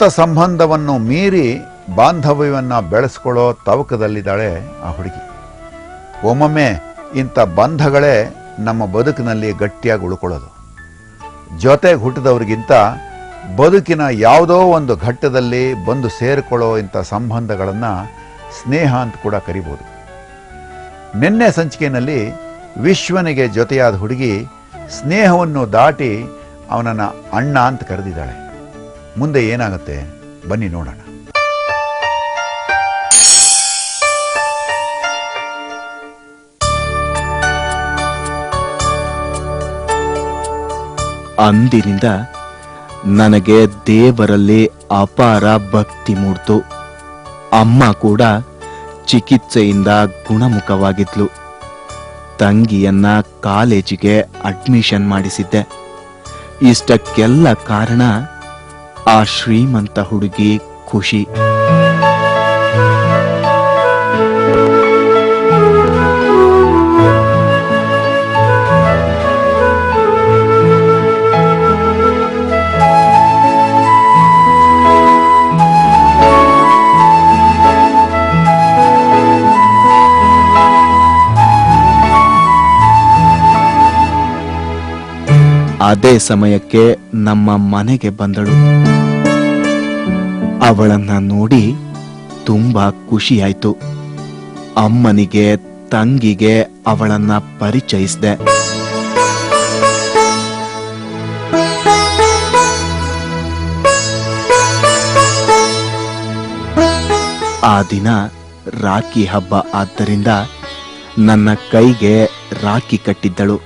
ರಕ್ತ ಸಂಬಂಧವನ್ನು ಮೀರಿ ಬಾಂಧವ್ಯವನ್ನು ಬೆಳೆಸ್ಕೊಳ್ಳೋ ತವಕದಲ್ಲಿದ್ದಾಳೆ ಆ ಹುಡುಗಿ. ಒಮ್ಮೊಮ್ಮೆ ಇಂಥ ಬಂಧಗಳೇ ನಮ್ಮ ಬದುಕಿನಲ್ಲಿ ಗಟ್ಟಿಯಾಗಿ ಉಳ್ಕೊಳ್ಳೋದು. ಜೊತೆಗೆ ಹುಟ್ಟಿದವ್ರಿಗಿಂತ ಬದುಕಿನ ಯಾವುದೋ ಒಂದು ಘಟ್ಟದಲ್ಲಿ ಬಂದು ಸೇರಿಕೊಳ್ಳೋ ಇಂಥ ಸಂಬಂಧಗಳನ್ನು ಸ್ನೇಹ ಅಂತ ಕೂಡ ಕರಿಬೋದು. ನಿನ್ನೆ ಸಂಚಿಕೆಯಲ್ಲಿ ವಿಶ್ವನಿಗೆ ಜೊತೆಯಾದ ಹುಡುಗಿ ಸ್ನೇಹವನ್ನು ದಾಟಿ ಅವನನ್ನು ಅಣ್ಣ ಅಂತ ಕರೆದಿದ್ದಾಳೆ. ಮುಂದೆ ಏನಾಗುತ್ತೆ ಬನ್ನಿ ನೋಡೋಣ. ಅಂದಿನಿಂದ ನನಗೆ ದೇವರಲ್ಲಿ ಅಪಾರ ಭಕ್ತಿ ಮೂಡ್ತು. ಅಮ್ಮ ಕೂಡ ಚಿಕಿತ್ಸೆಯಿಂದ ಗುಣಮುಖವಾಗಿದ್ಲು. ತಂಗಿಯನ್ನ ಕಾಲೇಜಿಗೆ ಅಡ್ಮಿಷನ್ ಮಾಡಿಸಿದ್ದೆ. ಇಷ್ಟಕ್ಕೆಲ್ಲ ಕಾರಣ ಆ ಶ್ರೀಮಂತ ಹುಡುಗಿ ಖುಷಿ. ಅದೇ ಸಮಯಕ್ಕೆ ನಮ್ಮ ಮನೆಗೆ ಬಂದಳು. ಅವಳನ್ನ ನೋಡಿ ತುಂಬಾ ಖುಷಿಯಾಯ್ತು. ಅಮ್ಮನಿಗೆ ತಂಗಿಗೆ ಅವಳನ್ನ ಪರಿಚಯಿಸಿದೆ. ಆ ದಿನ ರಾಖಿ ಹಬ್ಬ ಆದ್ದರಿಂದ ನನ್ನ ಕೈಗೆ ರಾಖಿ ಕಟ್ಟಿದ್ದಳು.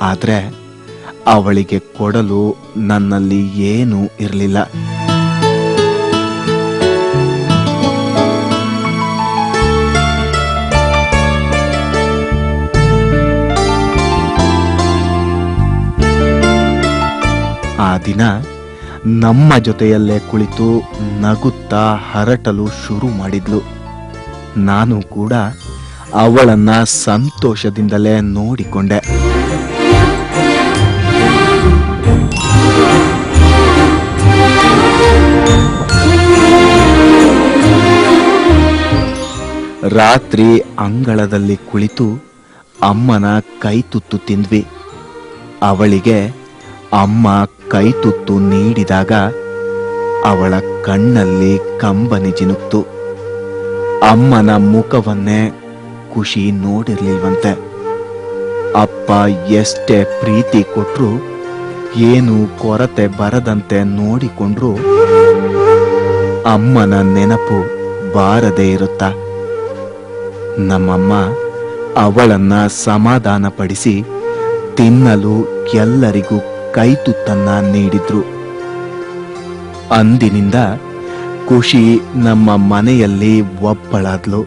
ಆದ್ರೆ ಅವಳಿಗೆ ಕೊಡಲು ನನ್ನಲ್ಲಿ ಏನೂ ಇರಲಿಲ್ಲ. ಆ ದಿನ ನಮ್ಮ ಜೊತೆಯಲ್ಲೇ ಕುಳಿತು ನಗುತ್ತಾ ಹರಟಲು ಶುರು ಮಾಡಿದ್ಲು. ನಾನು ಕೂಡ ಅವಳನ್ನ ಸಂತೋಷದಿಂದಲೇ ನೋಡಿಕೊಂಡೆ. ರಾತ್ರಿ ಅಂಗಳದಲ್ಲಿ ಕುಳಿತು ಅಮ್ಮನ ಕೈತುತ್ತು ತಿಂದ್ವಿ. ಅವಳಿಗೆ ಅಮ್ಮ ಕೈತುತ್ತು ನೀಡಿದಾಗ ಅವಳ ಕಣ್ಣಲ್ಲಿ ಕಂಬನಿ ಜಿನುಕ್ತು. ಅಮ್ಮನ ಮುಖವನ್ನೇ ಖುಷಿ ನೋಡಿರ್ಲಿಲ್ವಂತೆ. ಅಪ್ಪ ಎಷ್ಟೇ ಪ್ರೀತಿ ಕೊಟ್ರು, ಏನು ಕೊರತೆ ಬರದಂತೆ ನೋಡಿಕೊಂಡ್ರು ಅಮ್ಮನ ನೆನಪು ಬಾರದೇ ಇರುತ್ತಾ. ನಮ್ಮಮ್ಮ ಅವಳನ್ನ ಸಮಾಧಾನಪಡಿಸಿ ತಿನ್ನಲು ಎಲ್ಲರಿಗೂ ಕೈತುತ್ತನ್ನ ನೀಡಿದ್ರು. ಅಂದಿನಿಂದ ಖುಷಿ ನಮ್ಮ ಮನೆಯಲ್ಲಿ ಒಬ್ಬಳಾದ್ಲು.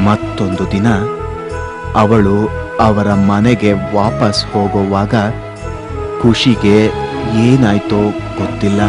ಮತ್ತೊಂದು ದಿನ ಅವಳು ಅವರ ಮನೆಗೆ ವಾಪಸ್ ಹೋಗುವಾಗ ಖುಷಿಗೆ ಏನಾಯ್ತೋ ಗೊತ್ತಿಲ್ಲ.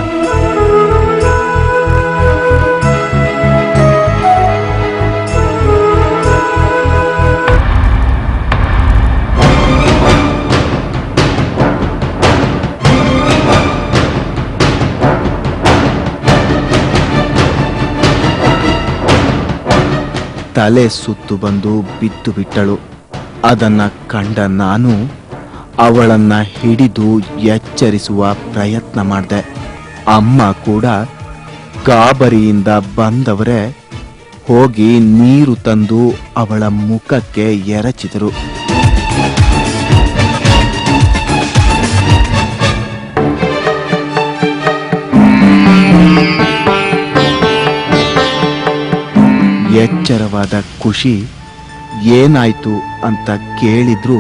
ತಲೆ ಸುತ್ತು ಬಂದು ಬಿದ್ದು ಬಿಟ್ಟಳು. ಅದನ್ನ ಕಂಡ ನಾನು ಅವಳನ್ನ ಹಿಡಿದು ಎಚ್ಚರಿಸುವ ಪ್ರಯತ್ನ ಮಾಡಿದೆ. ಅಮ್ಮ ಕೂಡ ಗಾಬರಿಯಿಂದ ಬಂದವರೇ ಹೋಗಿ ನೀರು ತಂದು ಅವಳ ಮುಖಕ್ಕೆ ಎರಚಿದರು. ಎಚ್ಚರವಾದ ಖುಷಿ ಏನಾಯ್ತು ಅಂತ ಕೇಳಿದ್ರು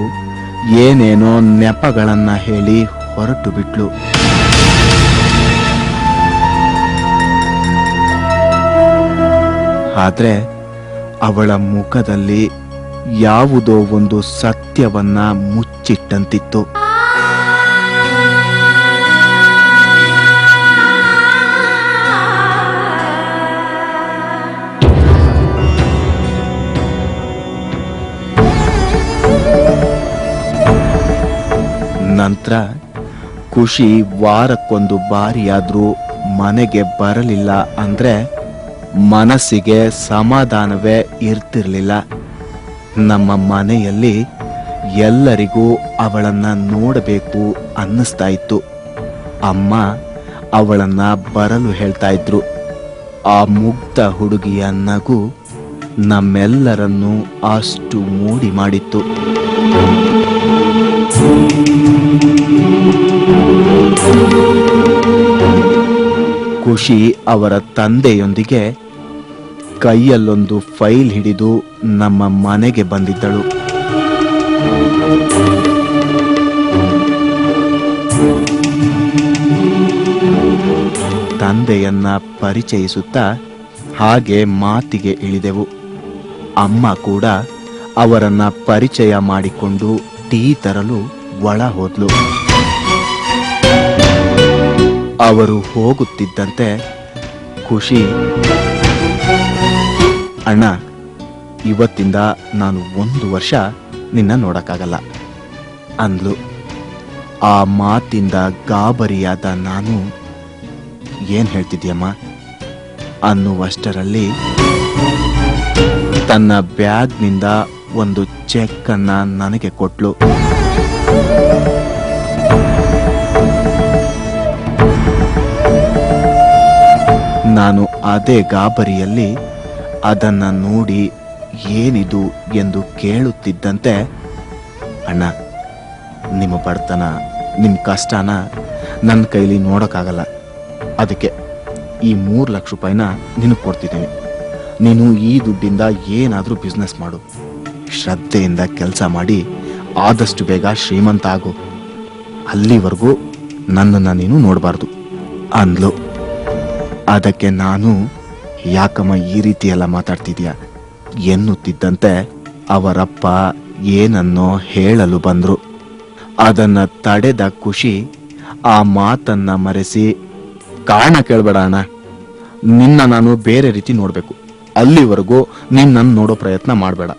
ಏನೇನೋ ನೆಪಗಳನ್ನ ಹೇಳಿ ಹೊರಟು ಬಿಟ್ಲು. ಆದ್ರೆ ಅವಳ ಮುಖದಲ್ಲಿ ಯಾವುದೋ ಒಂದು ಸತ್ಯವನ್ನ ಮುಚ್ಚಿಟ್ಟಂತಿತ್ತು. ನಂತರ ಖುಷಿ ವಾರಕ್ಕೊಂದು ಬಾರಿಯಾದ್ರೂ ಮನೆಗೆ ಬರಲಿಲ್ಲ ಅಂದ್ರೆ ಮನಸ್ಸಿಗೆ ಸಮಾಧಾನವೇ ಇರ್ತಿರ್ಲಿಲ್ಲ. ನಮ್ಮ ಮನೆಯಲ್ಲಿ ಎಲ್ಲರಿಗೂ ಅವಳನ್ನ ನೋಡಬೇಕು ಅನ್ನಿಸ್ತಾ ಇತ್ತು. ಅಮ್ಮ ಅವಳನ್ನ ಬರಲು ಹೇಳ್ತಾ ಇದ್ರು. ಆ ಮುಗ್ಧ ಹುಡುಗಿಯ ನಗು ನಮ್ಮೆಲ್ಲರನ್ನೂ ಅಷ್ಟು ಮೂಡಿ ಮಾಡಿತ್ತು. ಖುಷಿ ಅವರ ತಂದೆಯೊಂದಿಗೆ ಕೈಯಲ್ಲೊಂದು ಫೈಲ್ ಹಿಡಿದು ನಮ್ಮ ಮನೆಗೆ ಬಂದಿದ್ದಳು. ತಂದೆಯನ್ನ ಪರಿಚಯಿಸುತ್ತಾ ಹಾಗೆ ಮಾತಿಗೆ ಇಳಿದೆವು. ಅಮ್ಮ ಕೂಡ ಅವರನ್ನ ಪರಿಚಯ ಮಾಡಿಕೊಂಡು ಟೀ ತರಲು ಒಳ ಹೋದ್ಲು. ಅವರು ಹೋಗುತ್ತಿದ್ದಂತೆ ಖುಷಿ, ಅಣ್ಣ, ಇವತ್ತಿಂದ ನಾನು 1 ವರ್ಷ ನಿನ್ನ ನೋಡಕ್ಕಾಗಲ್ಲ ಅಂದ್ಲು. ಆ ಮಾತಿಂದ ಗಾಬರಿಯಾದ ನಾನು, ಏನ್ ಹೇಳ್ತಿದ್ಯಮ್ಮ ಅನ್ನುವಷ್ಟರಲ್ಲಿ ತನ್ನ ಬ್ಯಾಗ್ನಿಂದ ಒಂದು ಚೆಕ್ ಅನ್ನ ನನಗೆ ಕೊಟ್ಲು. ನಾನು ಅದೇ ಗಾಬರಿಯಲ್ಲಿ ಅದನ್ನ ನೋಡಿ ಏನಿದು ಎಂದು ಕೇಳುತ್ತಿದ್ದಂತೆ, ಅಣ್ಣ, ನಿಮ್ಮ ಬಡತನ, ನಿಮ್ಮ ಕಷ್ಟನ ನನ್ನ ಕೈಲಿ ನೋಡೋಕ್ಕಾಗಲ್ಲ. ಅದಕ್ಕೆ ಈ 3 ಲಕ್ಷ ರೂಪಾಯಿನ ನಿನಗೆ ಕೊಡ್ತಿದ್ದೀನಿ. ನೀನು ಈ ದುಡ್ಡಿಂದ ಏನಾದರೂ ಬಿಸ್ನೆಸ್ ಮಾಡು. ಶ್ರದ್ಧೆಯಿಂದ ಕೆಲಸ ಮಾಡಿ ಆದಷ್ಟು ಬೇಗ ಶ್ರೀಮಂತ ಆಗು. ಅಲ್ಲಿವರೆಗೂ ನನ್ನನ್ನು ನೀನು ನೋಡಬಾರ್ದು ಅಂದ್ಲು. ಅದಕ್ಕೆ ನಾನು, ಯಾಕಮ್ಮ ಈ ರೀತಿ ಎಲ್ಲ ಮಾತಾಡ್ತಿದ್ಯಾ ಎನ್ನುತ್ತಿದ್ದಂತೆ ಅವರಪ್ಪ ಏನನ್ನೋ ಹೇಳಲು ಬಂದ್ರು. ಅದನ್ನ ತಡೆದ ಖುಷಿ ಆ ಮಾತನ್ನ ಮರೆಸಿ, ಕಾರಣ ಕೇಳಬೇಡ ಅಣ್ಣ, ನಿನ್ನ ನಾನು ಬೇರೆ ರೀತಿ ನೋಡಬೇಕು. ಅಲ್ಲಿವರೆಗೂ ನಿನ್ನನ್ನು ನೋಡೋ ಪ್ರಯತ್ನ ಮಾಡಬೇಡ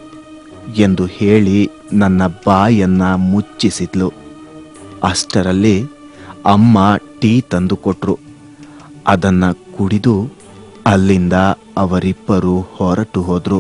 ಎಂದು ಹೇಳಿ ನನ್ನ ಬಾಯನ್ನ ಮುಚ್ಚಿಸಿದ್ಲು. ಅಷ್ಟರಲ್ಲಿ ಅಮ್ಮ ಟೀ ತಂದು ಕೊಟ್ರು. ಅದನ್ನ ಕುಡಿದು ಅಲ್ಲಿಂದ ಅವರಿಬ್ಬರು ಹೊರಟು ಹೋದ್ರು.